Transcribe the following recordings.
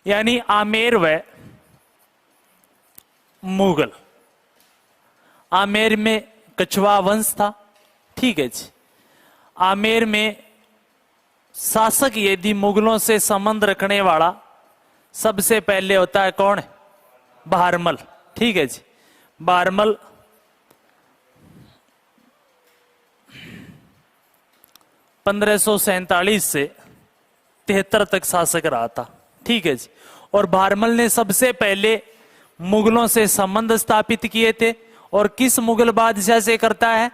यानी आमेर व मुगल। आमेर में कछुआ वंश था, ठीक है जी। आमेर में शासक यदि मुगलों से संबंध रखने वाला सबसे पहले होता है कौन? बहारमल, ठीक है जी। बहारमल 1547 से 73 तक शासक रहा था, ठीक है जी। और बहारमल ने सबसे पहले मुगलों से संबंध स्थापित किए थे। और किस मुगल बादशाह से करता है?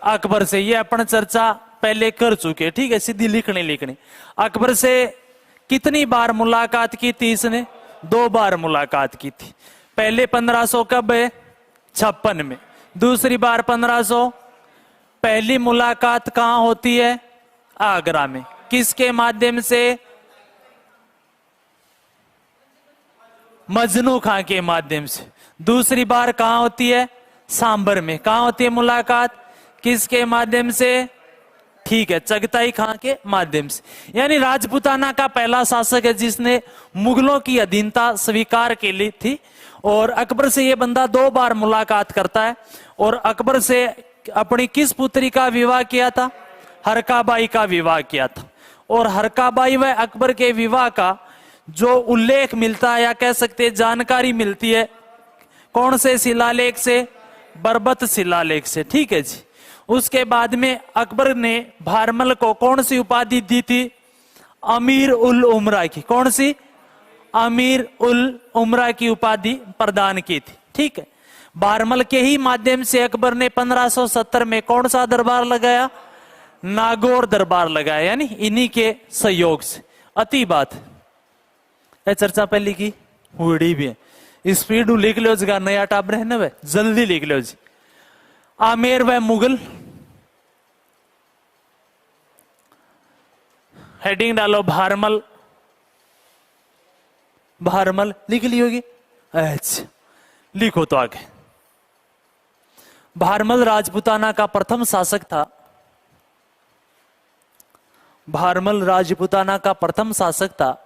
अकबर से। ये अपन चर्चा पहले कर चुके, ठीक है। सीधी लिखने अकबर से कितनी बार मुलाकात की थी इसने? 2 बार मुलाकात की थी। पहले 1500 कब है? 56 में। दूसरी बार 1500। पहली मुलाकात कहां होती है? आगरा में। किसके माध्यम से? मजनू खां के माध्यम से। दूसरी बार कहां होती है? सांबर में। कहां होती है मुलाकात? किसके माध्यम से? ठीक है, चगताई खां के माध्यम से। यानी राजपूताना का पहला शासक है जिसने मुगलों की अधीनता स्वीकार की ली थी। और अकबर से यह बंदा 2 बार मुलाकात करता है। और अकबर से अपनी किस पुत्री का विवाह किया था? हरकाबाई का विवाह किया था। और हरकाबाई व अकबर के विवाह का जो उल्लेख मिलता है या कह सकते हैं जानकारी मिलती है, कौन से शिलालेख से? बरबत शिलालेख से, ठीक है जी। उसके बाद में अकबर ने बहारमल को कौन सी उपाधि दी थी? अमीर उल उमरा की। कौन सी? अमीर उल उमरा की उपाधि प्रदान की थी, ठीक है। बहारमल के ही माध्यम से अकबर ने 1570 में कौन सा दरबार लगाया? नागौर दरबार लगाया, यानी इन्हीं के सहयोग से। अति बात है, चर्चा पहले की हुई भी है। स्पीड लिख लो जगह नया टाबर है ना वे, जल्दी लिख लो जी। आमेर व मुगल, हेडिंग डालो बहारमल। बहारमल लिख ली होगी? अच्छा, लिखो तो आगे। बहारमल राजपूताना का प्रथम शासक था। बहारमल राजपूताना का प्रथम शासक था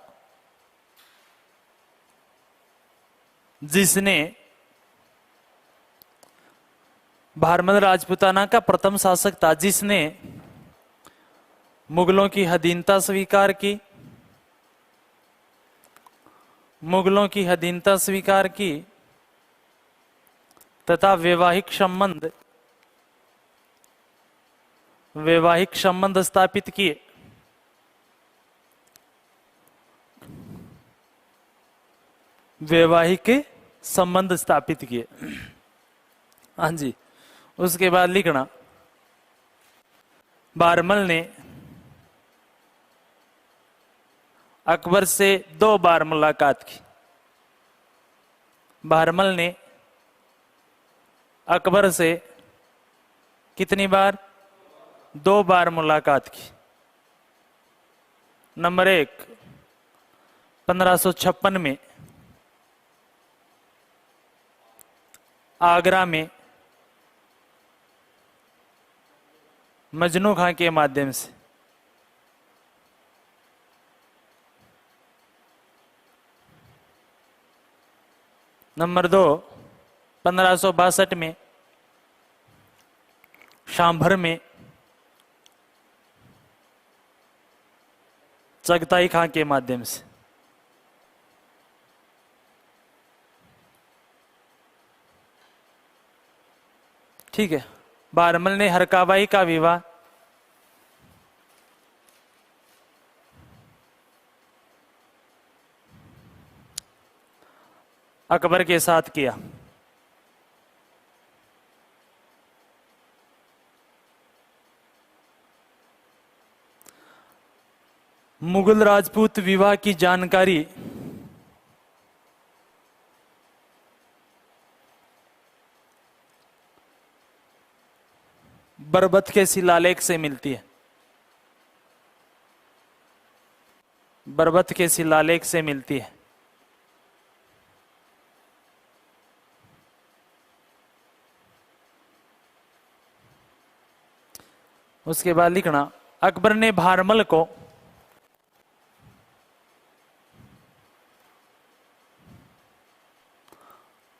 जिसने बहारमल राजपूताना का प्रथम शासक था जिसने मुगलों की अधीनता स्वीकार की। मुगलों की अधीनता स्वीकार की तथा वैवाहिक संबंध स्थापित किए। वैवाहिक संबंध स्थापित किए, हाँ जी। उसके बाद लिखना, बहारमल ने अकबर से 2 बार मुलाकात की। बहारमल ने अकबर से कितनी बार? 2 बार मुलाकात की। नंबर 1, 1556 में आगरा में मजनू खां के माध्यम से। नंबर 2, 1562 में सांभर में चगताई खां के माध्यम से। ठीक है। बहारमल ने हरकाबाई का विवाह अकबर के साथ किया। मुगल राजपूत विवाह की जानकारी बरबत के शिलालेख से मिलती है। बरबत के शिलालेख से मिलती है। उसके बाद लिखना, अकबर ने बहारमल को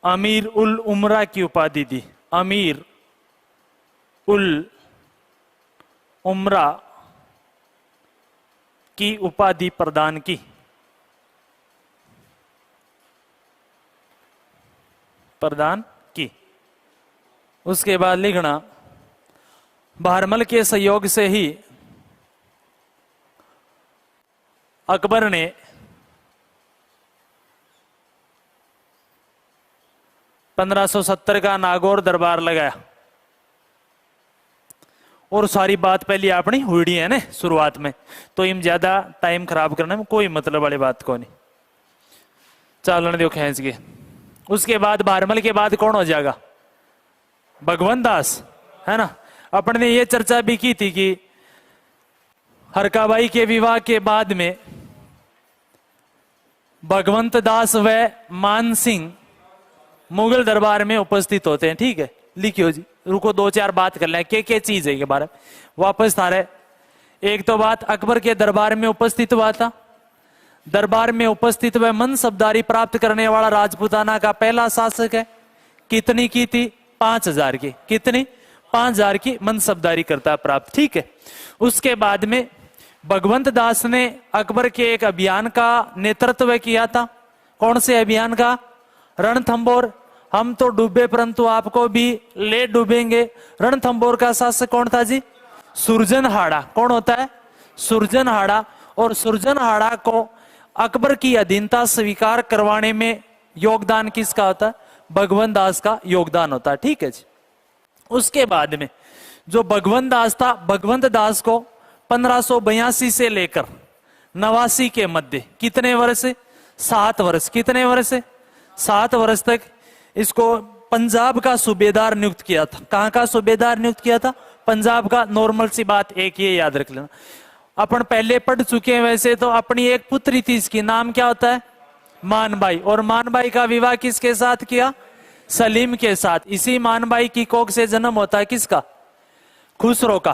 अमीर उल उमरा की उपाधि दी, अमीर उल उमरा की उपाधि प्रदान की। प्रदान की। उसके बाद लिखना बहरमल के सहयोग से ही अकबर ने (1570) का नागौर दरबार लगाया। और सारी बात पहले अपनी हुई है ना शुरुआत में, तो इन ज्यादा टाइम खराब करने में कोई मतलब वाली बात को नहीं। चालन दो खींच के। उसके बाद बहरमल के बाद कौन हो जाएगा? भगवंत दास, है ना। अपन ने ये चर्चा भी की थी कि हरकाबाई के विवाह के बाद में भगवंत दास व मान सिंह मुगल दरबार में उपस्थित होते हैं। ठीक है, लिखियो जी, रुको 2-4 बात कर लें के चीज है के बारे में वापस था रहे। एक तो बात अकबर के दरबार में उपस्थित हुआ था। दरबार में उपस्थित व मनसबदारी प्राप्त करने वाला राजपूताना का पहला शासक है। कितनी की थी? 5000 की। कितनी? 5000 की मनसबदारी करता प्राप्त। ठीक है। उसके बाद में भगवंत दास ने अकबर के एक अभियान का नेतृत्व किया था। कौन से अभियान का? रणथंबोर। हम तो डूबे परंतु आपको भी ले डूबेंगे। रणथंबोर का शासक कौन था जी? सुरजनहाड़ा। कौन होता है? सुरजनहाड़ा। और सुरजनहाड़ा को अकबर की अधीनता स्वीकार करवाने में योगदान किसका होता है? भगवंत दास का योगदान होता है। ठीक है जी। उसके बाद में जो भगवंत दास था, भगवंत दास को 1582 से लेकर 89 के मध्य कितने वर्ष? 7 वर्ष। कितने वर्ष? 7 वर्ष तक इसको पंजाब का सूबेदार नियुक्त किया था। कहां का सूबेदार नियुक्त किया था? पंजाब का। नॉर्मल सी बात एक ये याद रख लेना, अपन पहले पढ़ चुके हैं वैसे तो। अपनी एक पुत्री थी, इसकी नाम क्या होता है? मानबाई। और मानबाई का विवाह किसके साथ किया? सलीम के साथ। इसी मानबाई की कोख से जन्म होता है किसका? खुसरो का।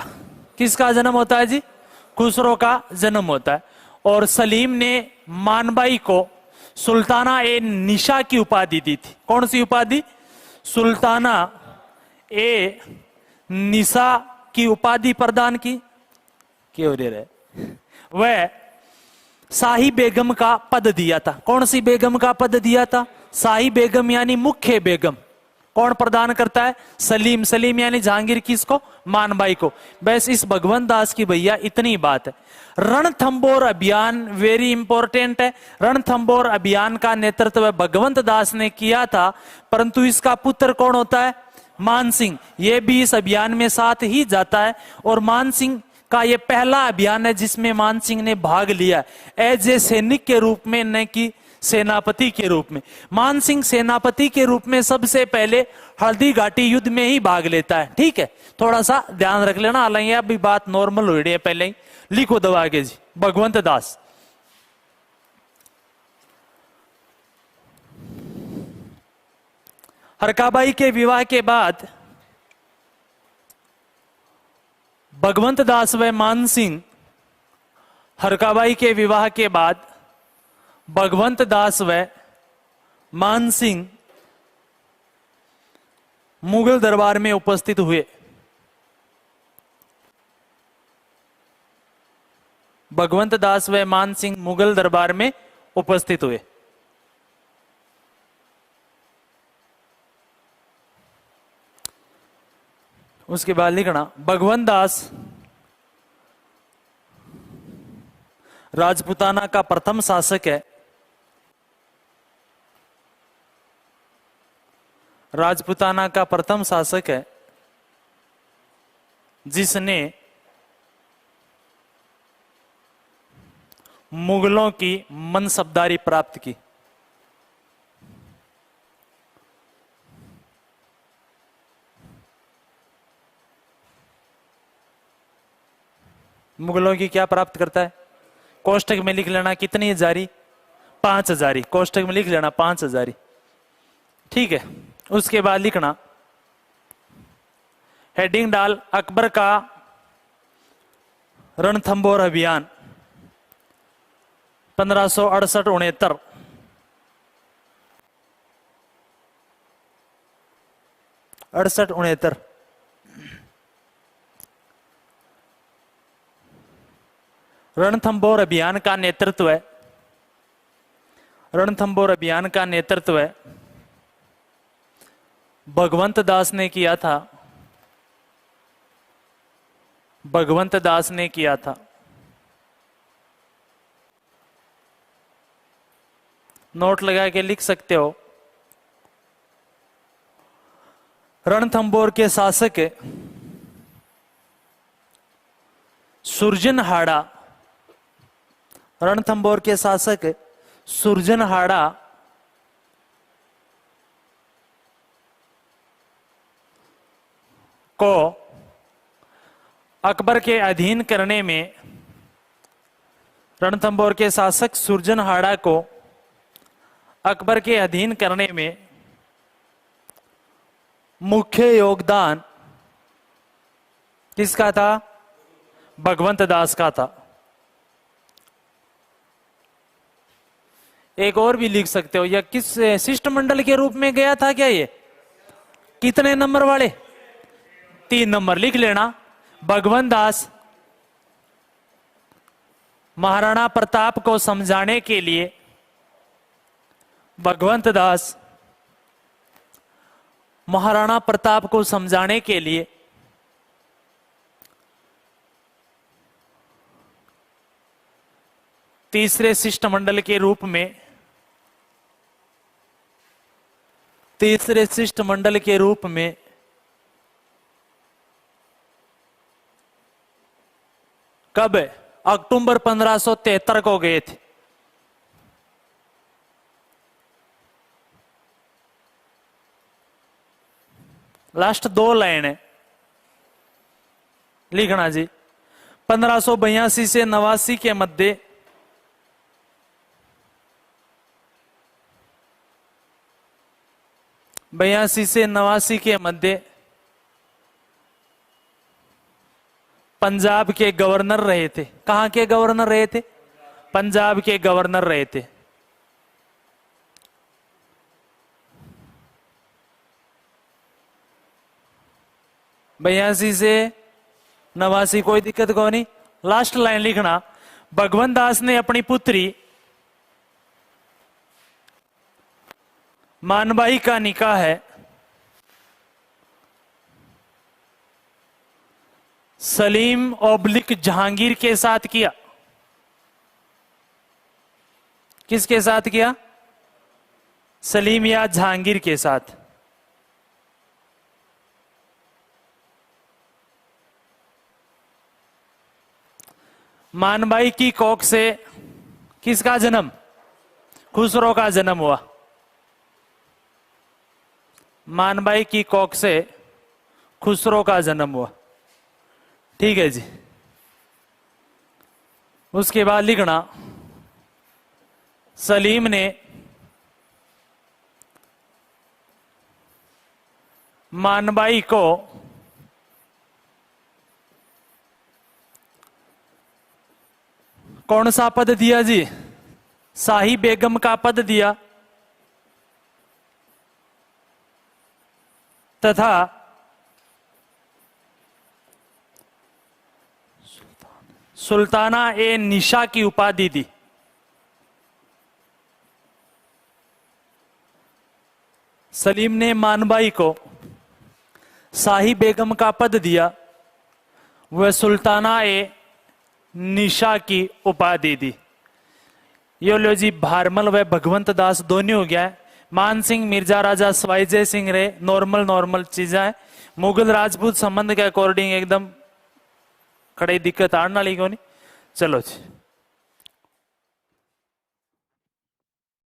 किसका जन्म होता है जी? खुसरो का जन्म होता है। और सलीम ने मानबाई को सुल्ताना ए निशा की उपाधि दी थी। कौन सी उपाधि? सुल्ताना ए निशा की उपाधि प्रदान की। क्यों रे रहे? वह शाही बेगम का पद दिया था। कौन सी बेगम का पद दिया था? शाही बेगम यानी मुख्य बेगम। कौन प्रदान करता है? सलीम। सलीम यानी जहांगीर किसको? मानबाई को। बस इस भगवंत दास की भैया इतनी बात है। रणथंबोर अभियान वेरी इंपॉर्टेंट है। रणथंबोर अभियान का नेतृत्व भगवंत दास ने किया था, परंतु इसका पुत्र कौन होता है? मान सिंह। ये भी इस अभियान में साथ ही जाता है। और मान सिंह का ये पहला अभियान है जिसमें मान सिंह ने भाग लिया एज ए सैनिक के रूप में, न कि सेनापति के रूप में। मान सिंह सेनापति के रूप में सबसे पहले हल्दी घाटी युद्ध में ही भाग लेता है। ठीक है, थोड़ा सा ध्यान रख लेना, हालांकि अभी बात नॉर्मल हो रही है पहले ही। लिखो दबा के जी, भगवंत दास। हरकाबाई के विवाह के बाद भगवंत दास व मान सिंह, हरकाबाई के विवाह के बाद भगवंत दास व मान सिंह मुगल दरबार में उपस्थित हुए। भगवंत दास व मान सिंह मुगल दरबार में उपस्थित हुए। उसके बाद लिखना भगवंत दास राजपूताना का प्रथम शासक है। राजपूताना का प्रथम शासक है जिसने मुगलों की मनसबदारी प्राप्त की। मुगलों की क्या प्राप्त करता है? कोष्टक में लिख लेना कितनी हजारी? 5000। कोष्टक में लिख लेना 5000। ठीक है। उसके बाद लिखना हेडिंग डाल अकबर का रणथंबोर अभियान 1568-69। 68 69 रणथंभौर अभियान का नेतृत्व है, रणथंभौर अभियान का नेतृत्व है भगवंत दास ने किया था, भगवंत दास ने किया था। नोट लगा के लिख सकते हो। रणथंभौर के शासक सुरजनहाड़ा, रणथंभौर के शासक सुरजनहाड़ा को अकबर के अधीन करने में, रणथंभौर के शासक सुरजनहाड़ा को अकबर के अधीन करने में मुख्य योगदान किसका था? भगवंत दास का था। एक और भी लिख सकते हो, या किस शिष्टमंडल के रूप में गया था क्या? ये कितने नंबर वाले? 3 नंबर लिख लेना। भगवंत दास महाराणा प्रताप को समझाने के लिए, भगवंत दास महाराणा प्रताप को समझाने के लिए तीसरे शिष्टमंडल के रूप में, तीसरे शिष्टमंडल के रूप में कब? अक्टूबर 1573 को गए थे। लास्ट 2 लाइन है, लिखना जी। 1582 से 89 के मध्य से 89 के मध्य पंजाब के गवर्नर रहे थे। कहां के गवर्नर रहे थे? पंजाब के गवर्नर रहे थे। बयासी से 89, कोई दिक्कत को नहीं। लास्ट लाइन लिखना, भगवंत दास ने अपनी पुत्री मानबाई का निकाह है सलीम ओब्लिक जहांगीर के साथ किया। किसके साथ किया? सलीम या जहांगीर के साथ। मानबाई की कोख से किसका जन्म? खुसरो का जन्म हुआ। मानबाई की कोख से खुसरो का जन्म हुआ। ठीक है जी। उसके बाद लिखना, सलीम ने मानबाई को कौन सा पद दिया जी? शाही बेगम का पद दिया तथा सुल्ताना ए निशा की उपाधि दी। सलीम ने मानबाई को शाही बेगम का पद दिया, वह सुल्ताना ए निशा की उपाधि दी। यो लो जी, भारमल व भगवंत दास दोनों हो गया है। मान सिंह मिर्जा राजा सवाई जय सिंह रे नॉर्मल चीजा है। मुगल राजपूत संबंध के अकॉर्डिंग एकदम खड़े दिक्कत आने वाली को नहीं। चलो जी।